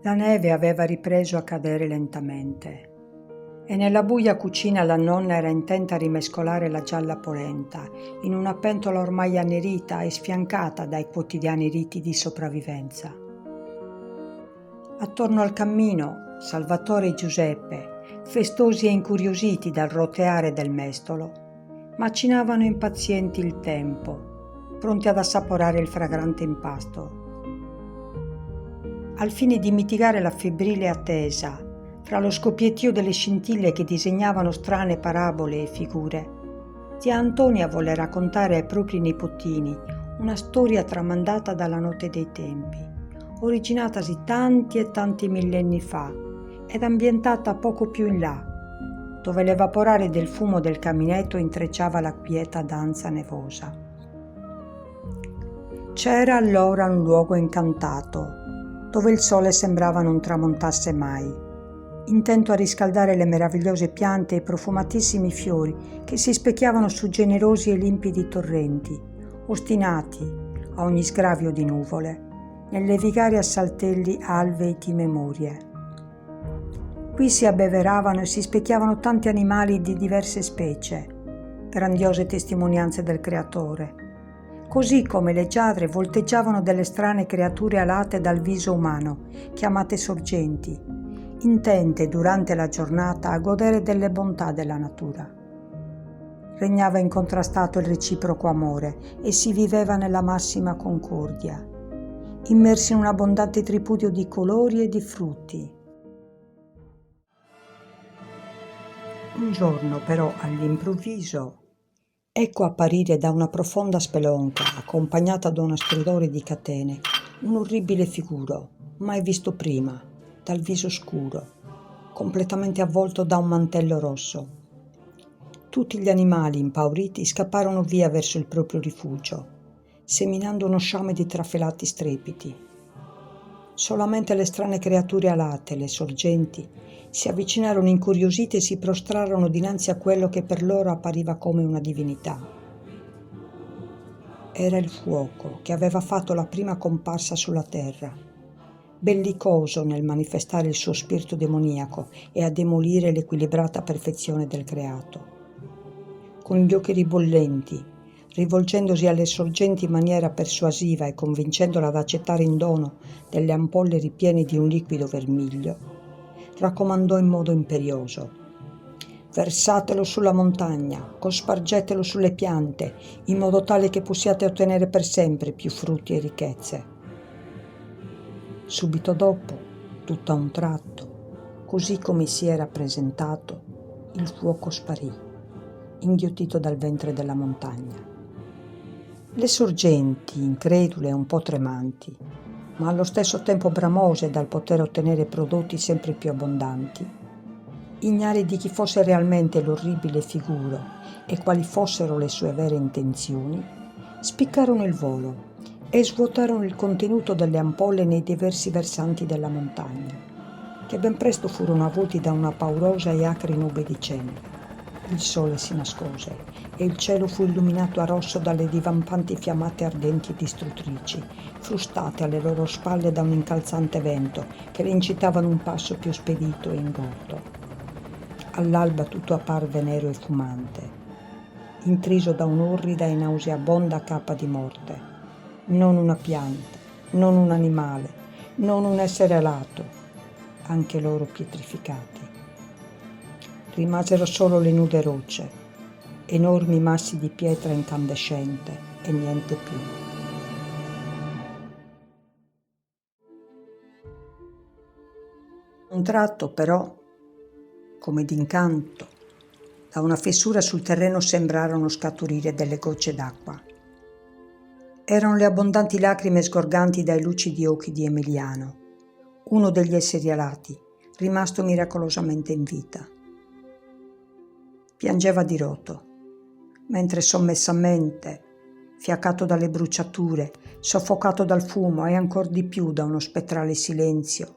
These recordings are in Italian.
La neve aveva ripreso a cadere lentamente e nella buia cucina la nonna era intenta a rimescolare la gialla polenta in una pentola ormai annerita e sfiancata dai quotidiani riti di sopravvivenza. Attorno al cammino, Salvatore e Giuseppe, festosi e incuriositi dal roteare del mestolo, macinavano impazienti il tempo, pronti ad assaporare il fragrante impasto. Al fine di mitigare la febbrile attesa, fra lo scoppiettio delle scintille che disegnavano strane parabole e figure, zia Antonia volle raccontare ai propri nipotini una storia tramandata dalla notte dei tempi, originatasi tanti e tanti millenni fa ed ambientata poco più in là, dove l'evaporare del fumo del caminetto intrecciava la quieta danza nevosa. C'era allora un luogo incantato, dove il sole sembrava non tramontasse mai, intento a riscaldare le meravigliose piante e i profumatissimi fiori che si specchiavano su generosi e limpidi torrenti, ostinati, a ogni sgravio di nuvole, nel levigare a saltelli alvei di memorie. Qui si abbeveravano e si specchiavano tanti animali di diverse specie, grandiose testimonianze del Creatore, così come le giadre volteggiavano delle strane creature alate dal viso umano, chiamate sorgenti, intente durante la giornata a godere delle bontà della natura. Regnava incontrastato il reciproco amore e si viveva nella massima concordia, immersi in un abbondante tripudio di colori e di frutti. Un giorno però, all'improvviso, ecco apparire da una profonda spelonca, accompagnata da uno stridore di catene, un orribile figuro, mai visto prima, dal viso scuro, completamente avvolto da un mantello rosso. Tutti gli animali, impauriti, scapparono via verso il proprio rifugio, seminando uno sciame di trafelati strepiti. Solamente le strane creature alate, le sorgenti, si avvicinarono incuriosite e si prostrarono dinanzi a quello che per loro appariva come una divinità. Era il fuoco che aveva fatto la prima comparsa sulla terra, bellicoso nel manifestare il suo spirito demoniaco e a demolire l'equilibrata perfezione del creato. Con gli occhi ribollenti, rivolgendosi alle sorgenti in maniera persuasiva e convincendola ad accettare in dono delle ampolle ripiene di un liquido vermiglio, raccomandò in modo imperioso: versatelo sulla montagna, cospargetelo sulle piante, in modo tale che possiate ottenere per sempre più frutti e ricchezze. Subito dopo, tutto a un tratto, così come si era presentato, il fuoco sparì, inghiottito dal ventre della montagna. Le sorgenti, incredule e un po' tremanti, ma allo stesso tempo bramose dal poter ottenere prodotti sempre più abbondanti, ignari di chi fosse realmente l'orribile figuro e quali fossero le sue vere intenzioni, spiccarono il volo e svuotarono il contenuto delle ampolle nei diversi versanti della montagna, che ben presto furono avuti da una paurosa e acre nube di cenere. Il sole si nascose e il cielo fu illuminato a rosso dalle divampanti fiammate ardenti e distruttrici, frustate alle loro spalle da un incalzante vento che le incitavano un passo più spedito e ingordo. All'alba tutto apparve nero e fumante, intriso da un'orrida e nauseabonda capa di morte. Non una pianta, non un animale, non un essere alato, anche loro pietrificati. Rimasero solo le nude rocce, enormi massi di pietra incandescente e niente più. Un tratto però, come d'incanto, da una fessura sul terreno sembrarono scaturire delle gocce d'acqua. Erano le abbondanti lacrime sgorganti dai lucidi occhi di Emiliano, uno degli esseri alati, rimasto miracolosamente in vita. Piangeva di rotto, mentre sommessamente, fiaccato dalle bruciature, soffocato dal fumo e ancor di più da uno spettrale silenzio,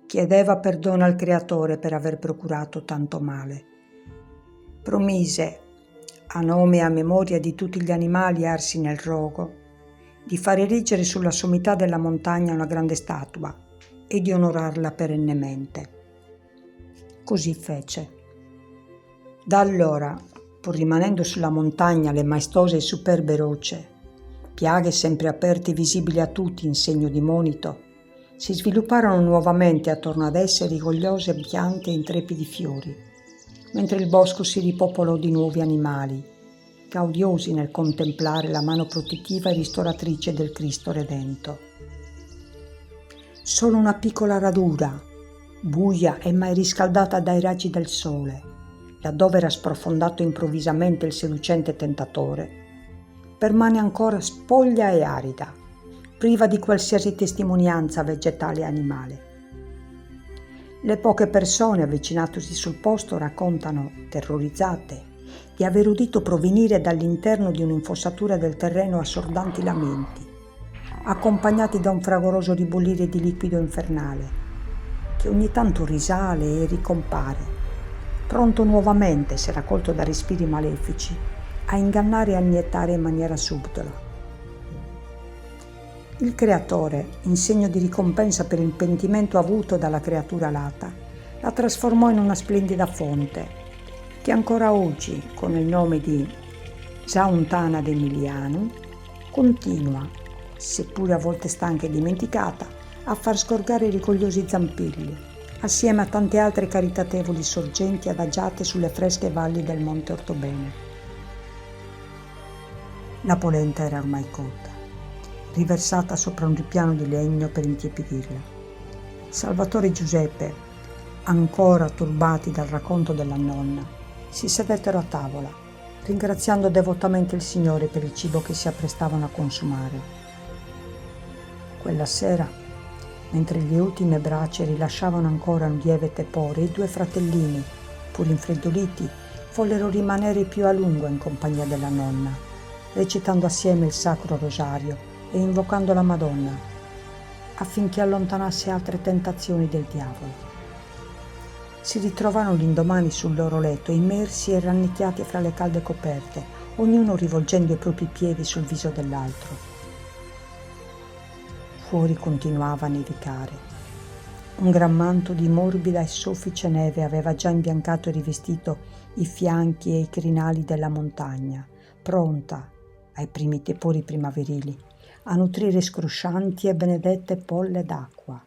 chiedeva perdono al Creatore per aver procurato tanto male. Promise, a nome e a memoria di tutti gli animali arsi nel rogo, di far erigere sulla sommità della montagna una grande statua, e di onorarla perennemente. Così fece. Da allora, pur rimanendo sulla montagna le maestose e superbe rocce, piaghe sempre aperte e visibili a tutti in segno di monito, si svilupparono nuovamente attorno ad esse rigogliose piante e intrepidi fiori, mentre il bosco si ripopolò di nuovi animali, gaudiosi nel contemplare la mano protettiva e ristoratrice del Cristo Redento. Solo una piccola radura, buia e mai riscaldata dai raggi del sole, laddove era sprofondato improvvisamente il seducente tentatore, permane ancora spoglia e arida, priva di qualsiasi testimonianza vegetale e animale. Le poche persone avvicinatesi sul posto raccontano, terrorizzate, di aver udito provenire dall'interno di un'infossatura del terreno assordanti lamenti, accompagnati da un fragoroso ribollire di liquido infernale, che ogni tanto risale e ricompare, pronto nuovamente, se raccolto da respiri malefici, a ingannare e annientare in maniera subdola. Il Creatore, in segno di ricompensa per il pentimento avuto dalla creatura lata, la trasformò in una splendida fonte, che ancora oggi, con il nome di Zauntana de Milianum, continua, seppure a volte stanca e dimenticata, a far sgorgare i rigogliosi zampilli, assieme a tante altre caritatevoli sorgenti adagiate sulle fresche valli del Monte Ortobene. La polenta era ormai cotta, riversata sopra un ripiano di legno per intiepidirla. Salvatore e Giuseppe, ancora turbati dal racconto della nonna, si sedettero a tavola, ringraziando devotamente il Signore per il cibo che si apprestavano a consumare. Quella sera, mentre le ultime brace rilasciavano ancora un lieve tepore, i due fratellini, pur infreddoliti, vollero rimanere più a lungo in compagnia della nonna, recitando assieme il Sacro Rosario e invocando la Madonna, affinché allontanasse altre tentazioni del diavolo. Si ritrovarono l'indomani sul loro letto, immersi e rannicchiati fra le calde coperte, ognuno rivolgendo i propri piedi sul viso dell'altro. Fuori continuava a nevicare. Un gran manto di morbida e soffice neve aveva già imbiancato e rivestito i fianchi e i crinali della montagna, pronta, ai primi tepori primaverili, a nutrire scroscianti e benedette polle d'acqua.